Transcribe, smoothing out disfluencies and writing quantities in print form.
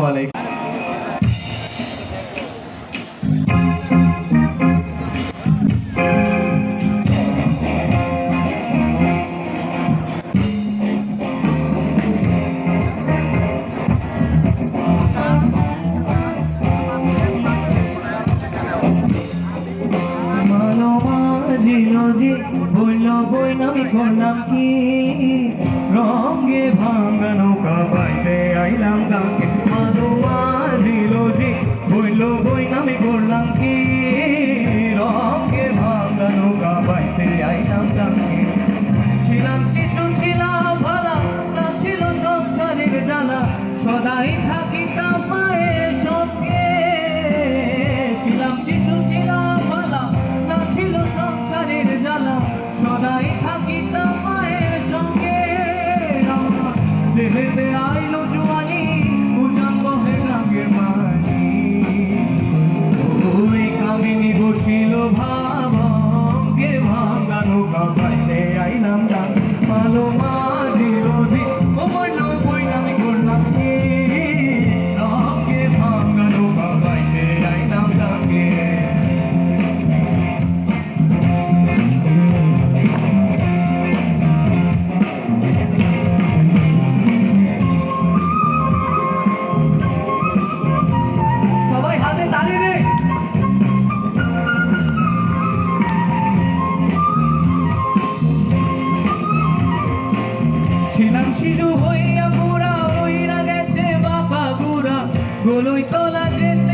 আলাইকুম। আমি করলাম কি রঙে ভাঙা নৌকা বাইতে আইলাম গাঙ্গে মানো মাঝিল জি বইল বই আমি করলাম কি রঙে ভাঙা নৌকা বাইতে আইলাম গাঙ্গে ছিলাম শিশু ছিলাম ভালা না ছিল সংসারের জ্বালা সদাই থাকিতাম মায়ের সঙ্গে ছিলাম শিশু ছিলাম ভালা না ছিল সংসারের জ্বালা সদাই থাকিতাম মায়ের সঙ্গে দেহেতে আইলো জোয়ানি উজান বহে গাঙ্গের মানি ওই কামিনী বসিল ভাবঙ্গে ভাঙা নৌকা বাইতে আইলাম গান মালো মাঝিল জি ও বইল বই আমি করলাম কি রঙে ভাঙা নৌকা বাইতে আইলাম গাঙ্গে ছিলাম শিশু হইয়া পুরা হইরা গেছে বাঁকা গুড়া গলুই তলা যেতে